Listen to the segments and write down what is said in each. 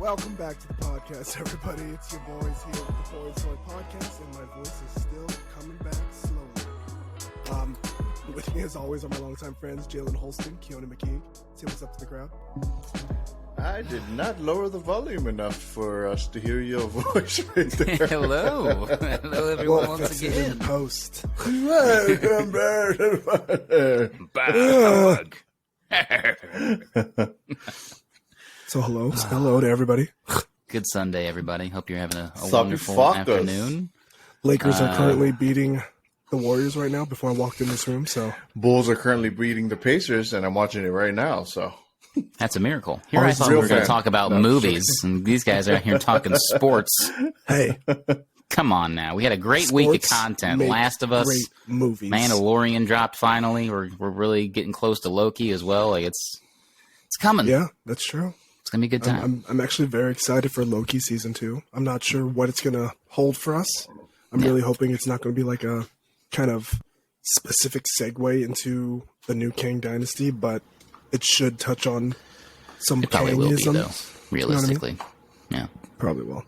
Welcome back to the podcast, everybody. It's your boys here with the Boys Toy Podcast, and my voice is still coming back slowly. With me, as always, are my longtime friends, Jalen Holston, Keone McKeague. Say what's up to the crowd. I did not lower the volume enough for us to hear your voice right there. Hello. Hello, everyone, once again. In post. Welcome back. So hello to everybody. Good Sunday, everybody. Hope you're having a wonderful afternoon. Lakers are currently beating the Warriors right now before I walked in this room. So Bulls are currently beating the Pacers, and I'm watching it right now. So that's a miracle. Here I thought we were going to talk about movies, and these guys are out here talking sports. Hey. Come on now. We had a great week of content. Last of Us, great movies. Mandalorian dropped finally. We're really getting close to Loki as well. Like it's coming. Yeah, that's true. It's going to be a good time. I'm actually very excited for Loki season 2. I'm not sure what it's going to hold for us. I'm really hoping it's not going to be like a kind of specific segue into the new Kang dynasty, but it should touch on some it probably will be, Kangism. though, realistically. You know what I mean? Yeah. Probably will.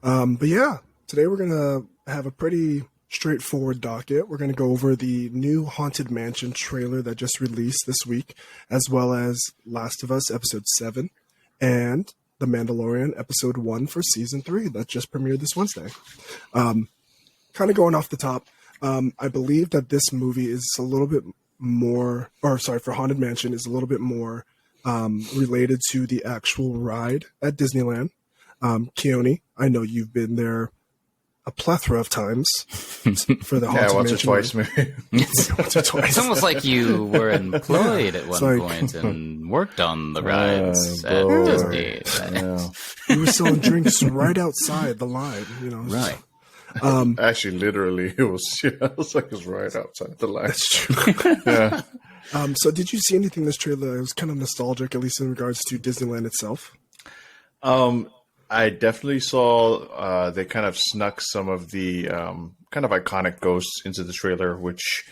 But yeah, today we're going to have a pretty straightforward docket. We're going to go over the new Haunted Mansion trailer that just released this week, as well as Last of Us Episode 7 and The Mandalorian Episode 1 for Season 3 that just premiered this Wednesday. Kind of going off the top, I believe that this movie is a little bit more, for Haunted Mansion is a little bit more related to the actual ride at Disneyland. Keone, I know you've been there a plethora of times for the Haunted once Mansion. or twice, maybe. Once or twice. It's almost like you were employed at one point and worked on the rides at Disney. Yeah. You were selling drinks right outside the line, you know. Right. Actually, literally, it was right outside the line. That's true. Yeah. So did you see anything in this trailer that was kind of nostalgic, at least in regards to Disneyland itself? I definitely saw they kind of snuck some of the kind of iconic ghosts into the trailer, which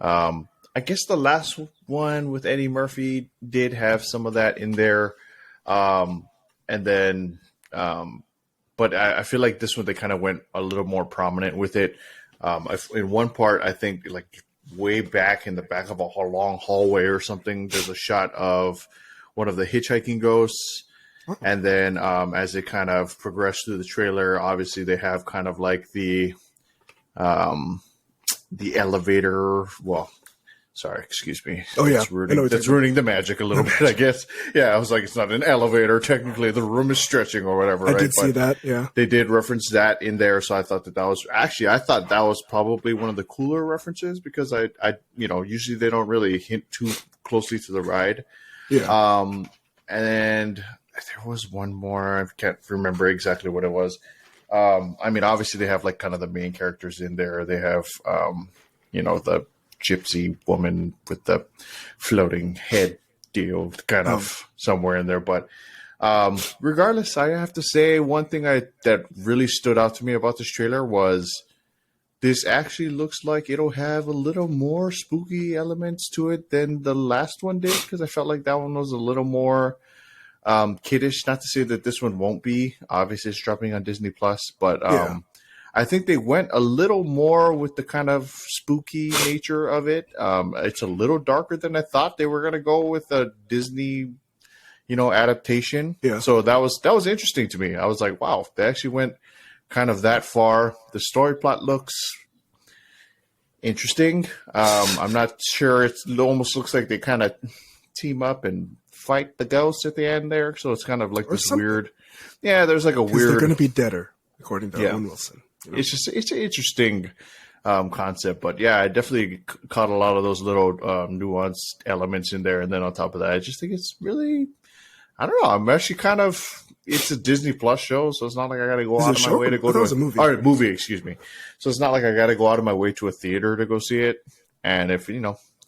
I guess the last one with Eddie Murphy did have some of that in there. And then, but I feel like this one, they kind of went a little more prominent with it. In one part, I think like way back in the back of a long hallway or something, there's a shot of one of the hitchhiking ghosts. And then as they kind of progress through the trailer, obviously they have kind of like the elevator. Well, sorry, excuse me. Oh, yeah. That's ruining the magic a little bit, I guess. Yeah, I was like, it's not an elevator. Technically, the room is stretching or whatever. I did see that, yeah. They did reference that in there, so I thought that was... Actually, I thought that was probably one of the cooler references because I usually they don't really hint too closely to the ride. Yeah. And... there was one more. I can't remember exactly what it was. I mean, obviously they have like kind of the main characters in there. They have, the gypsy woman with the floating head deal kind of somewhere in there. But regardless, I have to say one thing that really stood out to me about this trailer was this actually looks like it'll have a little more spooky elements to it than the last one did, because I felt like that one was a little more kiddish. Not to say that this one won't be. Obviously, it's dropping on Disney Plus, but I think they went a little more with the kind of spooky nature of it. It's a little darker than I thought they were going to go with a Disney, adaptation. Yeah. So that was interesting to me. I was like, wow, they actually went kind of that far. The story plot looks interesting. I'm not sure. It almost looks like they kind of team up and fight the ghosts at the end there, so it's kind of like this weird. Yeah, there's like a weird. They're going to be deader, according to Owen Wilson. It's an interesting concept, but yeah, I definitely caught a lot of those little nuanced elements in there, and then on top of that, I just think it's really. I don't know. I'm actually kind of. It's a Disney Plus show, so it's not like I got to go out of my way to go to a movie. All right, movie. Excuse me. So it's not like I got to go out of my way to a theater to go see it, and if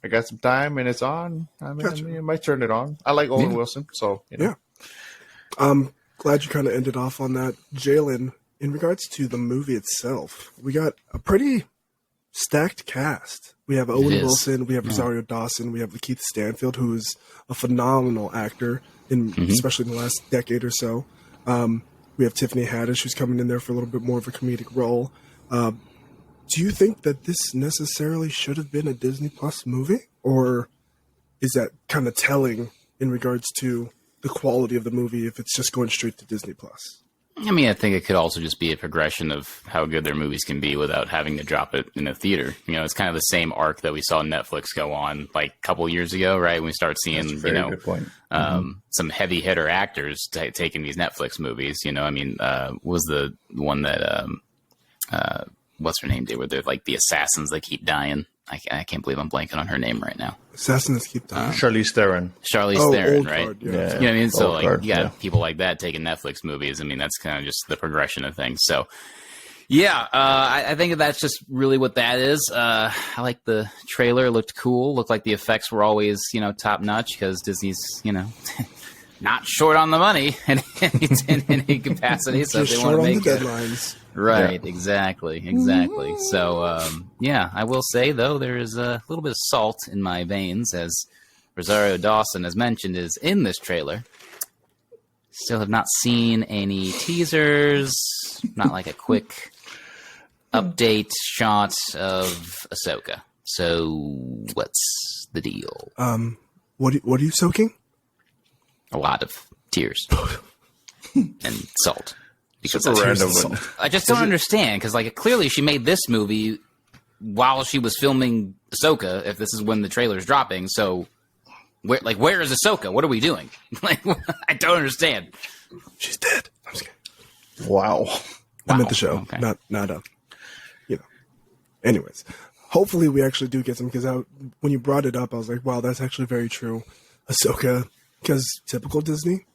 I got some time and it's on, I might turn it on. I like Owen Wilson, so Yeah. I'm glad you kind of ended off on that. Jalen, in regards to the movie itself, we got a pretty stacked cast. We have Owen Wilson, we have Rosario Dawson, we have Lakeith Stanfield, who is a phenomenal actor, especially in the last decade or so. We have Tiffany Haddish, who's coming in there for a little bit more of a comedic role. Do you think that this necessarily should have been a Disney Plus movie? Or is that kind of telling in regards to the quality of the movie if it's just going straight to Disney Plus? I mean, I think it could also just be a progression of how good their movies can be without having to drop it in a theater. You know, it's kind of the same arc that we saw Netflix go on like a couple years ago, right? When we start seeing, good point. Some heavy hitter actors taking these Netflix movies. You know, I mean, what was the one that, what's her name? They were like the assassins that keep dying. I can't believe I'm blanking on her name right now. Assassins keep dying. Charlize Theron. Charlize Theron, right? Card, You know what I mean? So, like, you got yeah. people like that taking Netflix movies. I mean, that's kind of just the progression of things. So, yeah, I think that's just really what that is. I like the trailer. It looked cool. Looked like the effects were always, top notch because Disney's, not short on the money in any capacity. So if they want to make the deadlines. Right, yeah. Exactly. So, I will say, though, there is a little bit of salt in my veins, as Rosario Dawson, as mentioned, is in this trailer. Still have not seen any teasers, not like a quick update shot of Ahsoka. So, what's the deal? What are you soaking? A lot of tears and salt. Because Super random. I just don't understand, because clearly she made this movie while she was filming Ahsoka, if this is when the trailer's dropping. So, where is Ahsoka? What are we doing? I don't understand. She's dead. I'm just kidding. Wow. I'm at the show. Okay. Not Anyways, hopefully we actually do get some, because when you brought it up, I was like, wow, that's actually very true. Ahsoka, because typical Disney,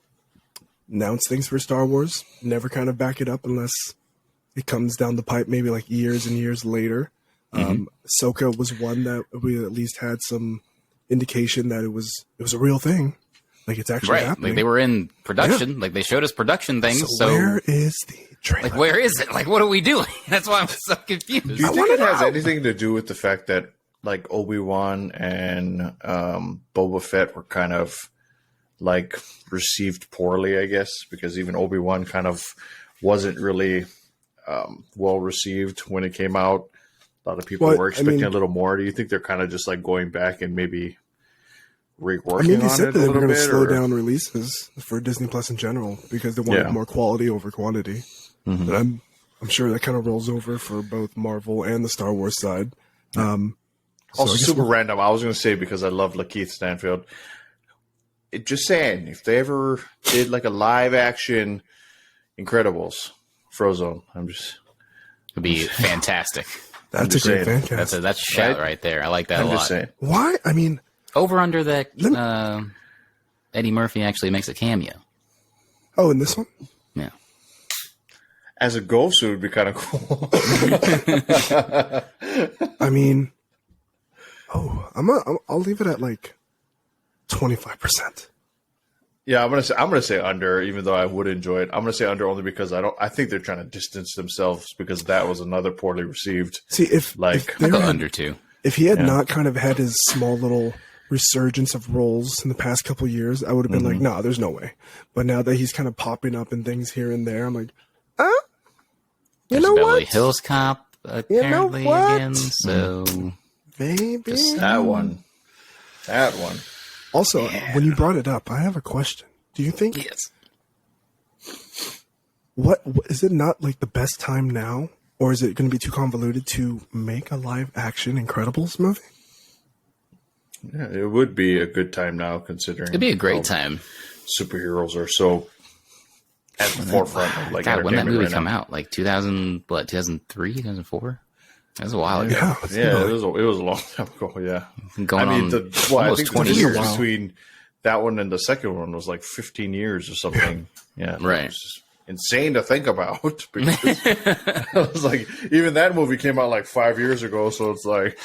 announce things for Star Wars, never kind of back it up unless it comes down the pipe, maybe like years and years later. Ahsoka was one that we at least had some indication that it was a real thing. Like, it's actually happening. Like, they were in production. Yeah. Like, they showed us production things. So where is the trailer? Like, where is it? Like, what are we doing? That's why I'm so confused. Do you think it has anything to do with the fact that, like, Obi-Wan and Boba Fett were kind of, like, received poorly, I guess? Because even Obi-Wan kind of wasn't really well received when it came out. A lot of people were expecting a little more. Do you think they're kind of just, like, going back and maybe reworking they said on it that they a were little going to bit? slow down releases for Disney Plus in general because they wanted more quality over quantity. But I'm sure that kind of rolls over for both Marvel and the Star Wars side. Also, super random. I was going to say, because I love Lakeith Stanfield, just saying, if they ever did like a live action Incredibles, Frozone, it'd be fantastic. That's a great fan cast. That's a shout right there. I like that a lot. Just saying. Why? I mean, over under that Eddie Murphy actually makes a cameo. Oh, in this one? Yeah. As a ghost, it would be kind of cool. I mean, I'll leave it at like 25%. Yeah, I'm gonna say under, even though I would enjoy it. I'm gonna say under only because I think they're trying to distance themselves, because that was another poorly received. See, if I'll go under too. If he had not kind of had his small little resurgence of roles in the past couple of years, I would have been like, nah, there's no way. But now that he's kind of popping up in things here and there, I'm like, you know Beverly what? Hills Cop apparently again. So maybe that one. Also, when you brought it up, I have a question. Do you think what is it not like the best time now, or is it going to be too convoluted to make a live action Incredibles movie? Yeah, it would be a good time now, considering it'd be a great time. Superheroes are so at the forefront of like God, when that movie right come now. out, like 2003, 2004. That was a while ago. Yeah, it was a long time ago. Yeah, Going I mean, on I almost think 20 the years. difference between that one and the second one was like 15 years or something. Yeah, right. It's just insane to think about, because I was like, even that movie came out like 5 years ago, so it's like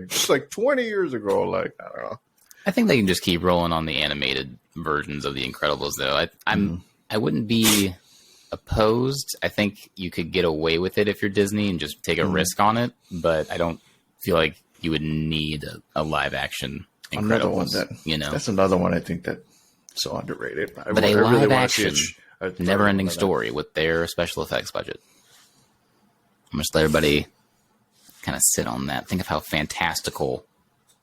just like 20 years ago. Like, I don't know. I think they can just keep rolling on the animated versions of the Incredibles, though. I wouldn't be opposed. I think you could get away with it if you're Disney and just take a risk on it, but I don't feel like you would need a live action Incredibles. Another one that's another one I think that's so underrated. I never-ending story with their special effects budget. I'm just let everybody kind of sit on that. Think of how fantastical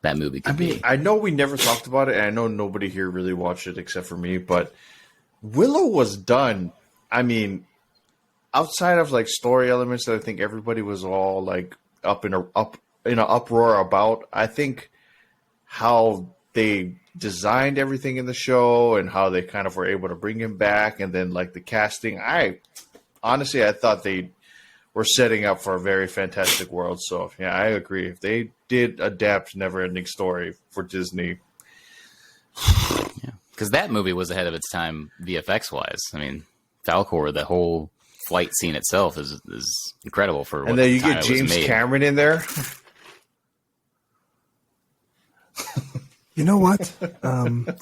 that movie could be. I know we never talked about it, and I know nobody here really watched it except for me, but Willow was done. I mean, outside of like story elements that I think everybody was all like up in an uproar about, I think how they designed everything in the show and how they kind of were able to bring him back, and then like the casting, I thought they were setting up for a very fantastic world. So yeah, I agree. If they did adapt Neverending Story for Disney, yeah, because that movie was ahead of its time VFX wise. I mean, Falcor, the whole flight scene itself is incredible for. And then you get James Cameron in there. You know what?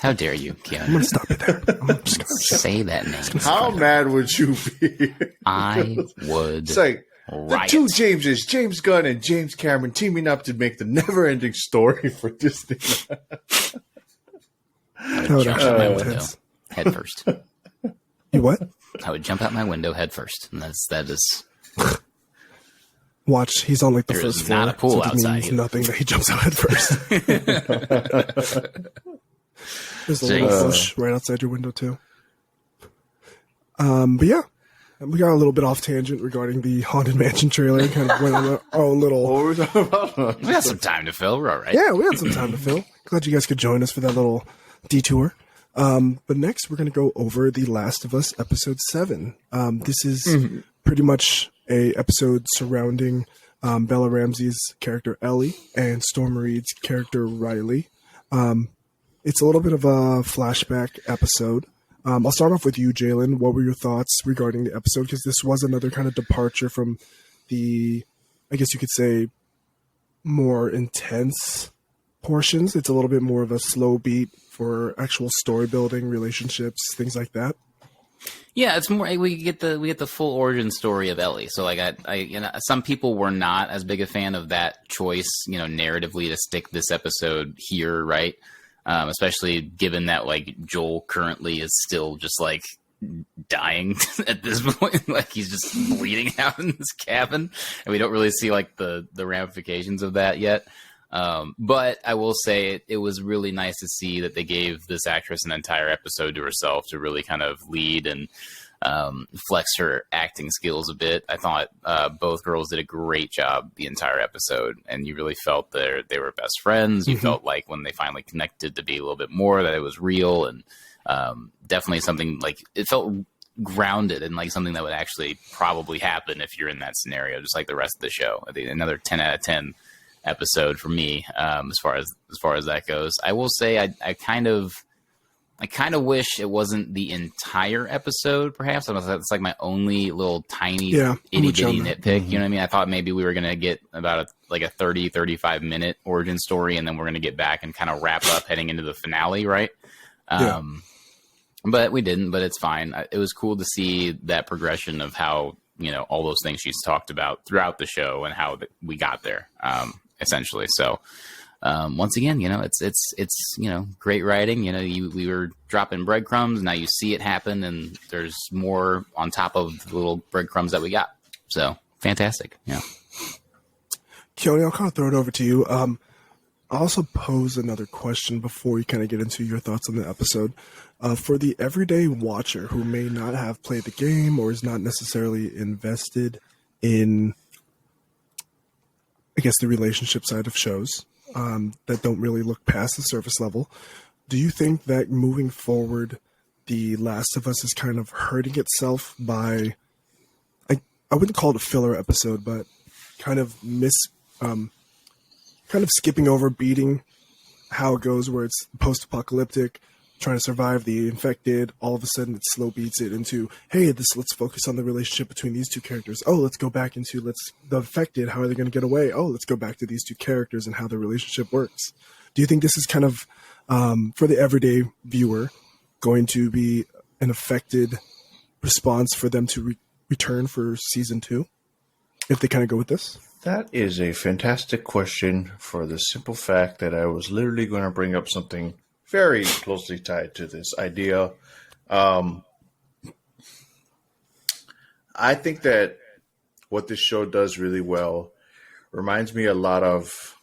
How dare you, Keanu? I'm going to stop it there. I'm just going to say that name. How mad would you be? I would. It's like riot. The two Jameses, James Gunn and James Cameron, teaming up to make the Never-Ending Story for Disney. I would jump out my window head first. You what? I would jump out my window head first, and that is. Watch, he's on like the There first is floor. not a pool so it outside means here. nothing that he jumps out head first. There's a little Jeez. bush right outside your window too. But yeah, we got a little bit off tangent regarding the Haunted Mansion trailer. Kind of went on our own little. What were we talking about? We got some time to fill. We're all right. Yeah, we had some time to fill. Glad you guys could join us for that little detour. But next, we're going to go over The Last of Us episode 7. This is pretty much a episode surrounding Bella Ramsey's character Ellie and Storm Reid's character Riley. It's a little bit of a flashback episode. I'll start off with you, Jalen. What were your thoughts regarding the episode? Because this was another kind of departure from the, I guess you could say, more intense portions. It's a little bit more of a slow beat for actual story building, relationships, things like that. Yeah, it's more we get the full origin story of Ellie. So like I some people were not as big a fan of that choice, narratively to stick this episode here, right? Especially given that like Joel currently is still just like dying at this point, like he's just bleeding out in this cabin, and we don't really see like the ramifications of that yet. But I will say it was really nice to see that they gave this actress an entire episode to herself to really kind of lead and flex her acting skills a bit. I thought both girls did a great job the entire episode, and you really felt they were best friends. You felt like when they finally connected to be a little bit more that it was real, and definitely something like it felt grounded and like something that would actually probably happen if you're in that scenario, just like the rest of the show. I think another 10 out of 10 episode for me, as far as that goes. I will say I kind of wish it wasn't the entire episode. Perhaps that's like my only little tiny itty bitty nitpick. You know what I mean? I thought maybe we were gonna get about a 35 minute origin story, and then we're gonna get back and kind of wrap up heading into the finale, right? But we didn't. But it's fine. It was cool to see that progression of how all those things she's talked about throughout the show and how we got there. Essentially. So, once again, it's great writing. We were dropping breadcrumbs. Now you see it happen, and there's more on top of the little breadcrumbs that we got. So fantastic. Yeah. Keone, I'll kind of throw it over to you. I'll also pose another question before we kind of get into your thoughts on the episode. For the everyday watcher who may not have played the game or is not necessarily invested in, I guess, the relationship side of shows that don't really look past the surface level, do you think that moving forward, The Last of Us is kind of hurting itself by, I wouldn't call it a filler episode, but kind of skipping over, beating how it goes, where it's post-apocalyptic, trying to survive the infected, all of a sudden it slow beats it into, hey, let's focus on the relationship between these two characters. Oh, let's go back into the infected, how are they going to get away? Oh, let's go back to these two characters and how the relationship works. Do you think this is kind of, for the everyday viewer, going to be an affected response for them to return for season 2, if they kind of go with this? That is a fantastic question, for the simple fact that I was literally going to bring up something very closely tied to this idea. I think that what this show does really well reminds me a lot of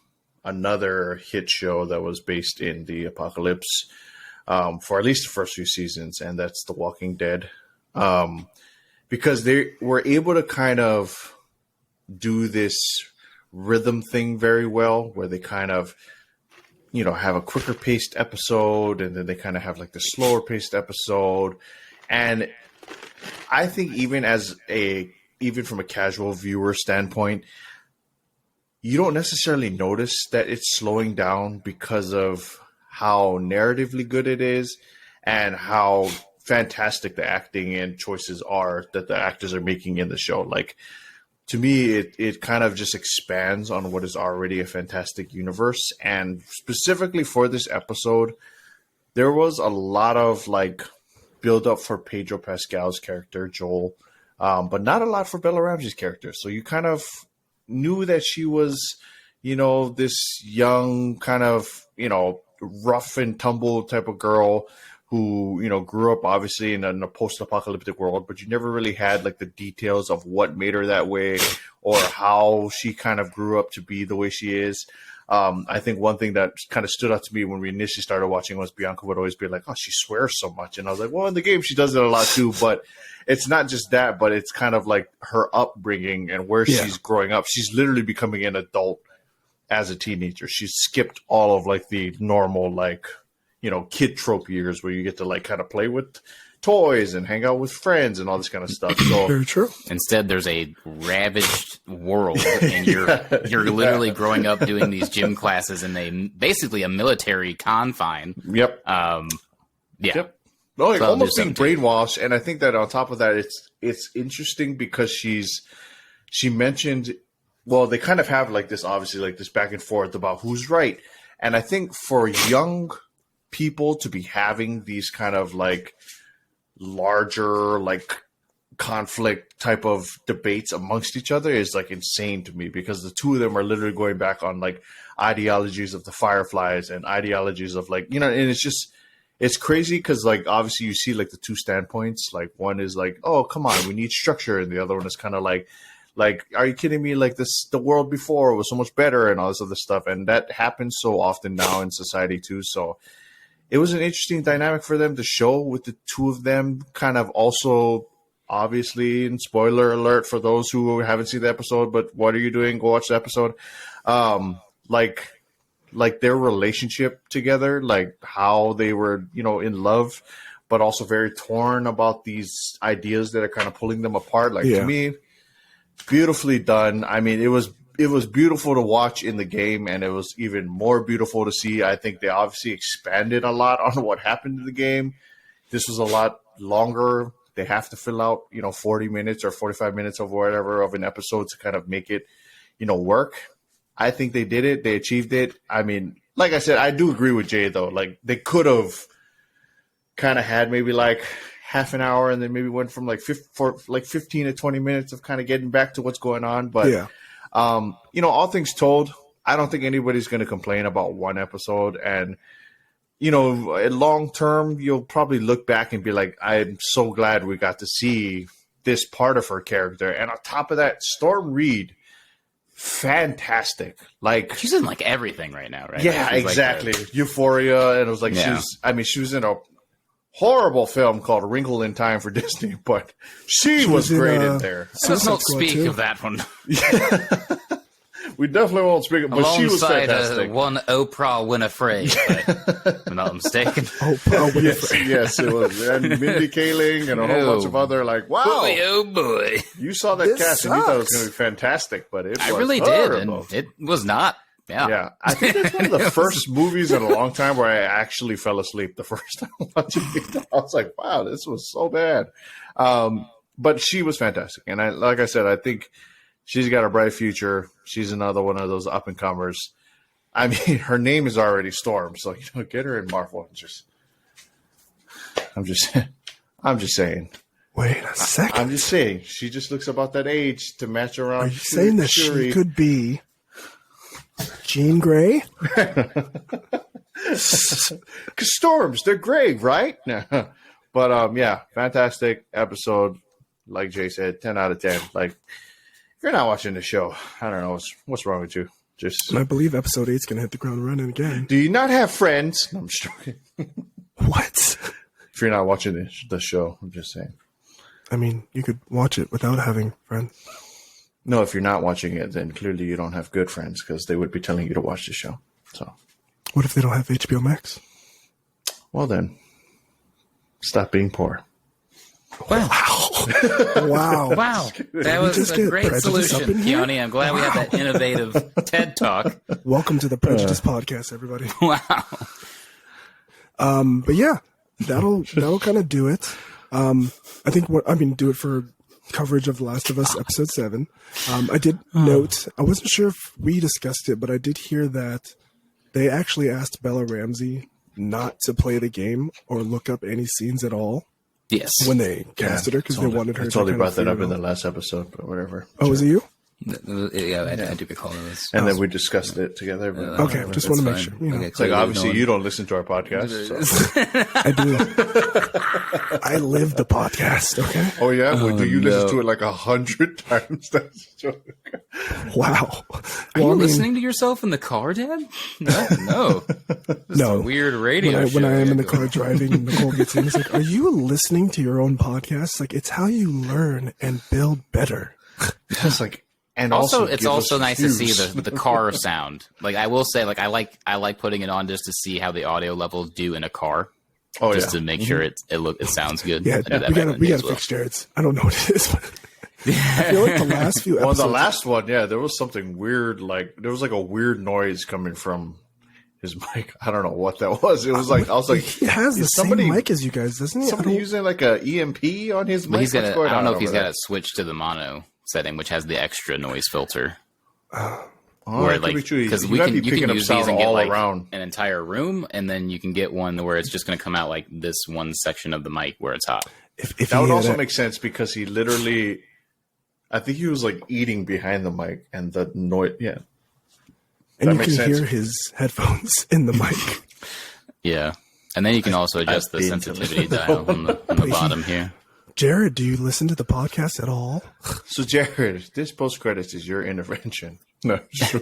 another hit show that was based in the apocalypse for at least the first few seasons, and that's The Walking Dead. Because they were able to kind of do this rhythm thing very well, where they kind of, have a quicker paced episode, and then they kind of have like the slower paced episode. And I think even from a casual viewer standpoint, you don't necessarily notice that it's slowing down because of how narratively good it is and how fantastic the acting and choices are that the actors are making in the show. Like, to me, it kind of just expands on what is already a fantastic universe. And specifically for this episode, there was a lot of like build up for Pedro Pascal's character, Joel, but not a lot for Bella Ramsey's character. So you kind of knew that she was, this young kind of, rough and tumble type of girl who, grew up obviously in a post-apocalyptic world, but you never really had like the details of what made her that way or how she kind of grew up to be the way she is. I think one thing that kind of stood out to me when we initially started watching was Bianca would always be like, oh, she swears so much. And I was like, well, in the game, she does it a lot too, but it's not just that, but it's kind of like her upbringing and where she's growing up. She's literally becoming an adult as a teenager. She's skipped all of like the normal, like, kid trope years where you get to like kind of play with toys and hang out with friends and all this kind of stuff. So very true. Instead, there's a ravaged world, and you're literally growing up doing these gym classes in basically a military confine. Yep. Yep. No, like So almost there's being brainwashed. And I think that on top of that, it's interesting because she mentioned, well, they kind of have like this, obviously like this back and forth about who's right. And I think for young people to be having these kind of like larger like conflict type of debates amongst each other is like insane to me, because the two of them are literally going back on like ideologies of the Fireflies and ideologies of like, and it's crazy because like obviously you see like the two standpoints. Like one is like, oh, come on, we need structure, and the other one is kind of like, are you kidding me? Like the world before was so much better and all this other stuff. And that happens so often now in society too. So it was an interesting dynamic for them to show with the two of them kind of also, obviously, and spoiler alert for those who haven't seen the episode, but what are you doing? Go watch the episode. Like their relationship together, like how they were, in love, but also very torn about these ideas that are kind of pulling them apart. Like to me, beautifully done. I mean, it was beautiful to watch in the game, and it was even more beautiful to see. I think they obviously expanded a lot on what happened in the game. This was a lot longer. They have to fill out, 40 minutes or 45 minutes of whatever of an episode to kind of make it, work. I think they did it. They achieved it. I mean, like I said, I do agree with Jay, though. Like, they could have kind of had maybe like half an hour and then maybe went from like 15 to 20 minutes of kind of getting back to what's going on. But, all things told, I don't think anybody's going to complain about one episode. And, long term, you'll probably look back and be like, I'm so glad we got to see this part of her character. And on top of that, Storm Reid, fantastic. Like, she's in like everything right now, right? Yeah, she's exactly. Like Euphoria. And it was like, she was in a horrible film called Wrinkle in Time for Disney, but she was great in there. Let's not speak of that one. We definitely won't speak of it, but she was fantastic. One Oprah Winfrey, if I'm not mistaken. Oprah Winfrey. Yes, it was. And Mindy Kaling and a whole bunch of other, like, wow. Boy, oh boy. You saw that cast and you thought it was going to be fantastic, but it was really horrible. did, and it was not. Yeah. I think it's one of the first movies in a long time where I actually fell asleep the first time watching it. I was like, wow, this was so bad. But she was fantastic. And like I said, I think she's got a bright future. She's another one of those up and comers. I mean, her name is already Storm, so get her in Marvel. I'm just saying. Wait a second. I'm just saying. She just looks about that age to match around. Are you saying that she could be Jean Grey? Because storms, they're gray, right? But fantastic episode. like Jay said, 10 out of 10. Like, if you're not watching the show, I don't know what's wrong with you. Just, And I believe episode 8's going to hit the ground running again. do you not have friends? No, I'm just joking. What? If you're not watching the show, I'm just saying. I mean, you could watch it without having friends. No, if you're not watching it, then clearly you don't have good friends because they would be telling you to watch the show. So, What if they don't have HBO Max? well then, stop being poor. Wow. Wow. Wow. That was just a get great prejudice up solution, in here? Keone. I'm glad we had that innovative TED Talk. Welcome to the Prejudice Podcast, everybody. Wow. But yeah, that'll kind of do it. I think do it for coverage of The Last of Us episode 7. I did note, I wasn't sure if we discussed it, but I did hear that they actually asked Bella Ramsey not to play the game or look up any scenes at all Yes. when they casted her because they wanted her I to totally kind brought of that up figure in it the out. last episode, but whatever. Oh, was it you? Yeah, I do recall this. And then we discussed it together. But Okay, whatever. just want to make fine. sure. You know, Okay, It's like, clearly obviously, no one- you don't listen to our podcast. So. I do. I live the podcast. Okay. Oh, yeah? Well, do you no. listen to it like 100 times? That's a joke. Wow. Are you listening to yourself in the car, Dad? No. This is No. a weird radio show. When I am in the car driving and Nicole gets in, it's like, are you listening to your own podcast? Like, it's how you learn and build better. It's like, and Also, it's give also us nice to see views. the car sound. Like, I will say, like, I like putting it on just to see how the audio levels do in a car, Oh, just yeah. to make sure it sounds good. Yeah, I do that we back in gotta the day as fix Jared's. I don't know what it is. But I feel like the last few Well, episodes. the last one, yeah, there was something weird. Like, there was like a weird noise coming from his mic. I don't know what that was. It was like, I was like, he has the is somebody- same mic as you guys, doesn't he? I somebody don't- using like a EMP on his But mic? he's got. What's going I don't on know if he's over got there? it switched to the mono setting, which has the extra noise filter. Oh, Where that could be true. because You we might can be you picking can up use these sound and get all like around. an entire room, and then you can get one where it's just going to come out like this one section of the mic where it's hot. If That he would had also that- make sense because he literally, I think he was like eating behind the mic and the noise. Yeah. and that you makes can sense. hear his headphones in the mic. Yeah, and then you can also adjust the I've been to sensitivity the- dial on the bottom here. Jared, do you listen to the podcast at all? So, Jared, this post credits is your intervention. No, sure.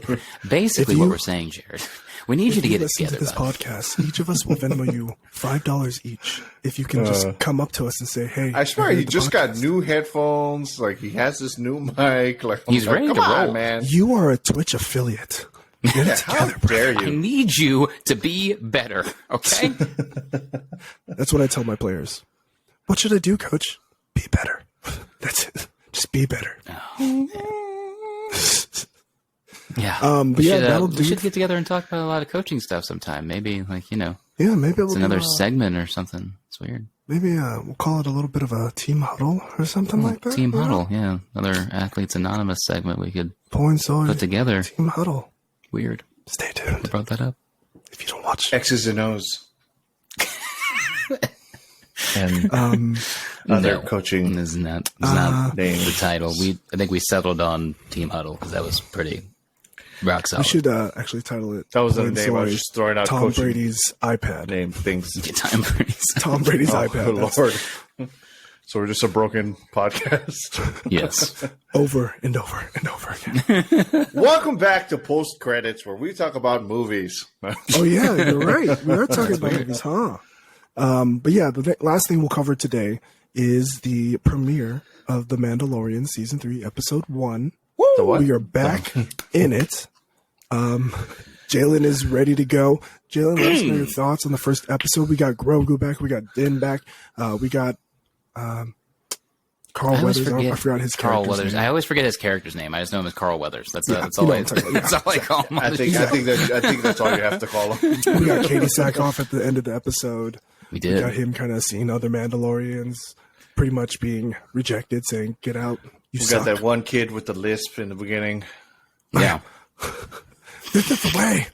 Basically, If what you- we're saying, Jared, we need you If to you get it listen to together. this bud. podcast, each of us will Venmo you $5 each if you can just come up to us and say, "Hey, I swear heard he the just got podcast." new headphones. Like he has this new mic. Like I'm He's like, ready come to on, roll. man. You are a Twitch affiliate. Get it How together, bro. dare I you? need you to be better, okay? That's what I tell my players. What should I do, coach? Be better. That's it. Just be better. Yeah. But we yeah, should, that'll we do. should get together and talk about a lot of coaching stuff sometime. Maybe, like, Yeah, maybe it's another segment or something. It's weird. maybe we'll call it a little bit of a team huddle or something like that. Team you know? Huddle, yeah. Another Athletes Anonymous segment we could Point Sawyer. put together. Team huddle. Weird. Stay tuned. Brought that up. If you don't watch, X's and O's. And other No. coaching Is not names. the title. I think we settled on Team Huddle because that was pretty rock we solid. should actually title it. That was the Point name. I was Sawyer's just throwing out Tom coaching Brady's iPad. name things. Get time Brady's. Tom Brady's Oh, iPad. good That's Lord. So we're just a broken podcast. Yes. over and over and over again. Welcome back to Post Credits, where we talk about movies. Oh yeah, you're right. We are talking about movies, huh? But yeah, the last thing we'll cover today is the premiere of The Mandalorian season 3, episode 1. The what? We are back in it. Jalen is ready to go. Jalen, let us know your thoughts on the first episode. We got Grogu back. We got Din back. We got Carl I always Weathers. I forget forgot his Carl character's Weathers. name. I always forget his character's name. I just know him as Carl Weathers. That's you all. know what I'm talking about. That's all I call him. I think that's all you have to call him. We got Katie Sackhoff at the end of the episode. We We got did. him kind of seeing other Mandalorians pretty much being rejected, saying, "Get out, you We suck." got that one kid with the lisp in the beginning. Yeah. Get the way.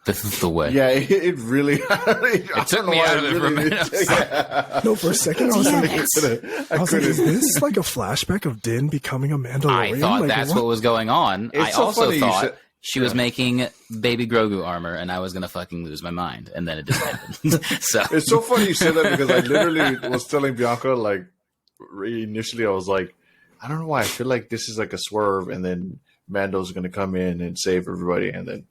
This is the way. Yeah, it really. It took me out of it for a minute. Yeah. No, for a second I was like, I I was like, is couldn't. this like a flashback of Din becoming a Mandalorian? I thought Like, that's what was going on. It's I so also funny you thought said- she was making baby Grogu armor, and I was gonna fucking lose my mind, and then it didn't happen. So It's so funny you said that because I literally was telling Bianca, like, initially I was like, I don't know why I feel like this is like a swerve, and then Mando's going to come in and save everybody, and then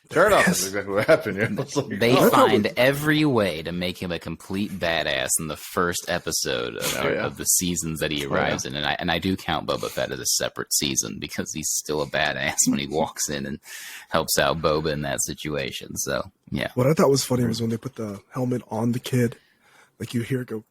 turn off. That's exactly what happened. I was like, They find every way to make him a complete badass in the first episode of the seasons that he arrives in, and I do count Boba Fett as a separate season because he's still a badass when he walks in and helps out Boba in that situation. So yeah. What I thought was funny was when they put the helmet on the kid, like you hear it go.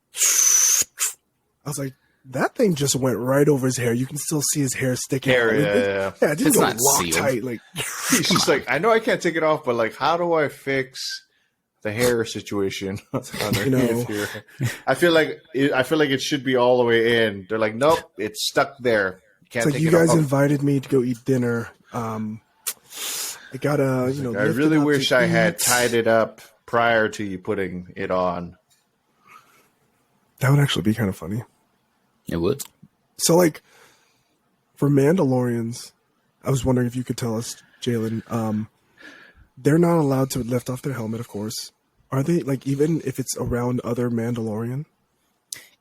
I was like, that thing just went right over his hair. You can still see his hair sticking out. Yeah. Yeah, it didn't It's go not lock sealed. tight. Like, He's just like, I know I can't take it off, but like, how do I fix the hair situation underneath here? I feel like it should be all the way in. They're like, nope, it's stuck there. You can't it's like take you it guys off. invited me to go eat dinner. I gotta, you know. I lift really it up wish to I had eat. tied it up prior to you putting it on. That would actually be kind of funny. It would. So, like, for Mandalorians, I was wondering if you could tell us, Jalen, they're not allowed to lift off their helmet, of course. Are they, like, even if it's around other Mandalorian?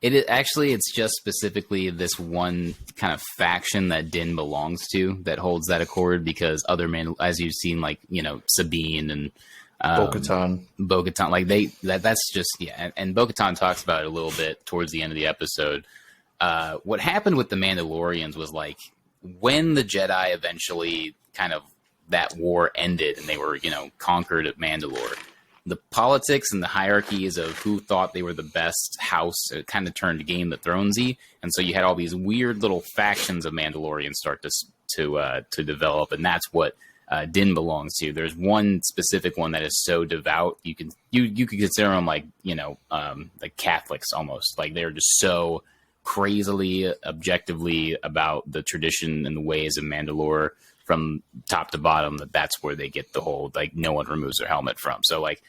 It's just specifically this one kind of faction that Din belongs to that holds that accord, because other as you've seen, like, you know, Sabine and Bo-Katan, like that's just, yeah. And Bo-Katan talks about it a little bit towards the end of the episode. What happened with the Mandalorians was, like, when the Jedi eventually kind of that war ended and they were, you know, conquered at Mandalore, the politics and the hierarchies of who thought they were the best house kind of turned Game of Thronesy, and so you had all these weird little factions of Mandalorians start to develop, and that's what Din belongs to. There's one specific one that is so devout you could consider them like, you know, like Catholics almost. Like, they're just so crazily objectively about the tradition and the ways of Mandalore from top to bottom that's where they get the whole, like, no one removes their helmet from. So, like,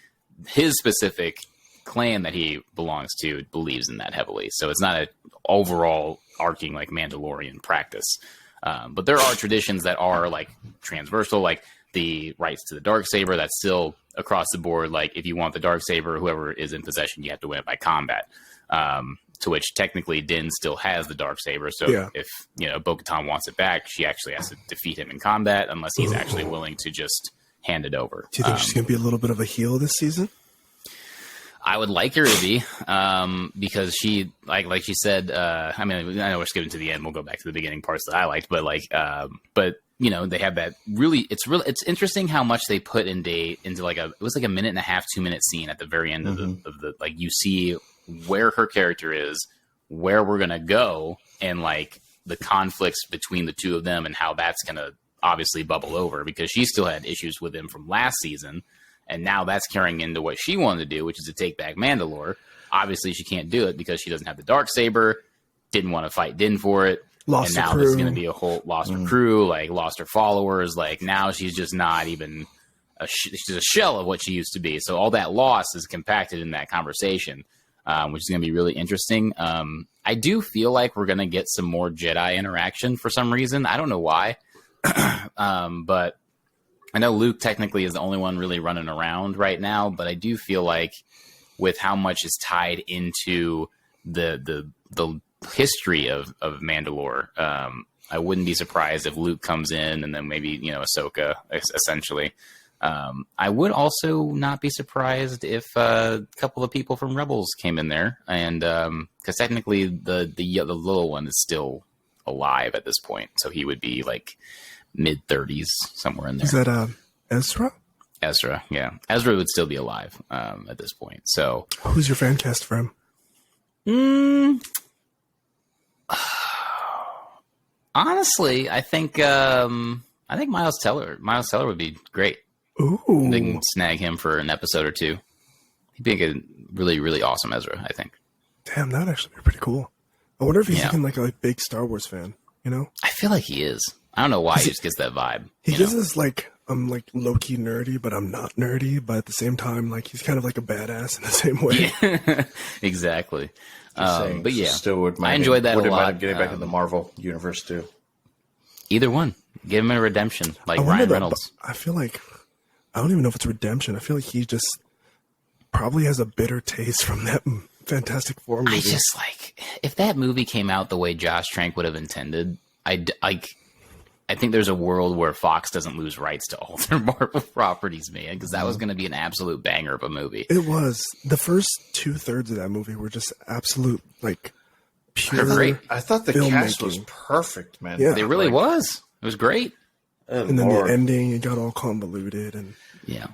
his specific clan that he belongs to believes in that heavily. So it's not an overall arcing, like, Mandalorian practice. But there are traditions that are, like, transversal, like the rights to the Darksaber. That's still across the board. Like, if you want the Darksaber, whoever is in possession, you have to win it by combat. To which technically Din still has the Darksaber. So if, you know, Bo-Katan wants it back, she actually has to defeat him in combat unless he's actually willing to just hand it over. Do you think she's going to be a little bit of a heel this season? I would like her to be, because she, like she said, I mean, I know we're skipping to the end. We'll go back to the beginning parts that I liked, but, like, you know, they have that it's interesting how much they put into like it was like a 1.5, 2-minute scene at the very end of the, like, you see where her character is, where we're going to go, and, like, the conflicts between the two of them and how that's going to obviously bubble over, because she still had issues with him from last season. And now that's carrying into what she wanted to do, which is to take back Mandalore. Obviously, she can't do it because she doesn't have the Darksaber, didn't want to fight Din for it. Lost and her now there's crew. going to be a whole lost her crew, like, lost her followers. Like, now she's just not even she's a shell of what she used to be. So all that loss is compacted in that conversation, which is going to be really interesting. I do feel like we're going to get some more Jedi interaction for some reason. I don't know why. But I know Luke technically is the only one really running around right now, but I do feel like with how much is tied into the history of Mandalore, I wouldn't be surprised if Luke comes in and then maybe, you know, Ahsoka essentially. I would also not be surprised if a couple of people from Rebels came in there, and because technically the little one is still alive at this point, so he would be like mid-30s, somewhere in there. Is that Ezra? Ezra, yeah. Ezra would still be alive at this point. So, who's your fan cast for him? Honestly, I think Miles Teller would be great. Ooh. They can snag him for an episode or two. He'd be a really, really awesome Ezra, I think. Damn, that would actually be pretty cool. I wonder if he's even like a big Star Wars fan, you know? I feel like he is. I don't know why he just gets that vibe. He gives us, like, I'm, like, low-key nerdy, but I'm not nerdy. But at the same time, like, he's kind of like a badass in the same way. Yeah. Exactly. But yeah, still would mind I enjoyed that a wouldn't lot. mind getting back in the Marvel universe too. Either one. Give him a redemption, like I wonder Ryan though, Reynolds. I feel like, I don't even know if it's redemption. I feel like he just probably has a bitter taste from that Fantastic Four movie. I just like if that movie came out the way Josh Trank would have intended. I think there's a world where Fox doesn't lose rights to all their Marvel properties, man, because that was going to be an absolute banger of a movie. It was. The first 2/3 of that movie were just absolute, like, pure Great. I thought the cast was perfect, man. Yeah. It really was. It was great. And then the ending, it got all convoluted. And Yeah.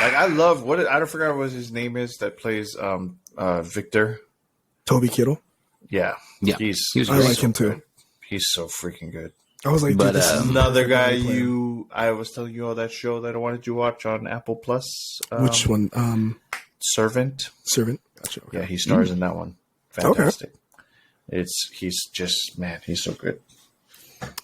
Like, I love I don't forget what his name is that plays Victor. Toby Kittle. Yeah. Yeah. He was I like him too. good. He's so freaking good. I was like, But, dude, this is Another guy I was telling you all that show that I wanted you to watch on Apple Plus. which one? Servant. Servant. Gotcha. Okay. Yeah, he stars in that one. Fantastic. He's just, man, he's so good.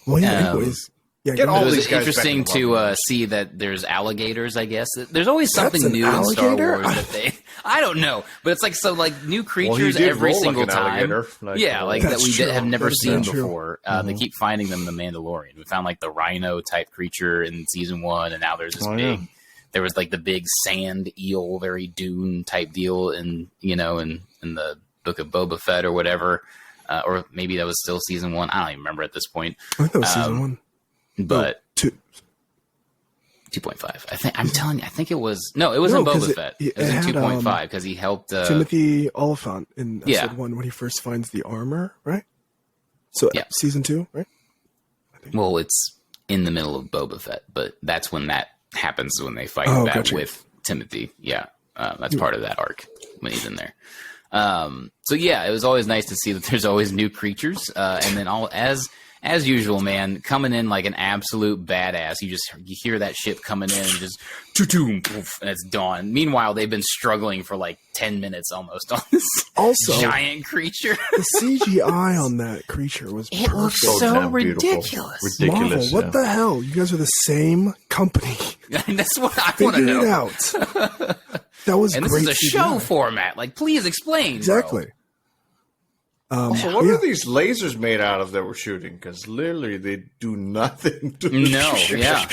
Well, yeah. Anyways, yeah. Get go all ahead. It was these guys interesting back in the to Marvel see that there's alligators, I guess. There's always That's something an new in Star alligator? Wars that they... I don't know. But it's like some like new creatures did every roll like single an time. alligator, like, Yeah, like that That's we true. have never That is seen very true. before. They keep finding them in The Mandalorian. We found like the rhino type creature in season 1, and now there's this big... Yeah. There was like the big sand eel, very Dune type deal in the Book of Boba Fett or whatever. Or maybe that was still season 1. I don't even remember at this point. I think that was season 1. But... 2. 2.5. I think it was... No, it was in 'cause Boba Fett. It was in had, 2.5 because he helped... Timothy Oliphant in Yeah. episode 1 when he first finds the armor, right? So Yeah. season 2, right? well, it's in the middle of Boba Fett, but that's when that happens, when they fight back gotcha. with Timothy. Yeah, that's part of that arc when he's in there. So yeah, it was always nice to see that there's always new creatures, and then as usual, man, coming in like an absolute badass. You hear that ship coming in and just and it's dawn. Meanwhile, they've been struggling for like 10 minutes almost on this Also, giant creature. the CGI on that creature was It looks perfect. so damn beautiful. ridiculous. Marvel, what the hell? You guys are the same company. And that's what I want to Figure it know. out. That was And this great is a show CGI. format. Like, please explain. Exactly. So what yeah. are these lasers made out of that we're shooting? Because literally they do nothing to No, yeah.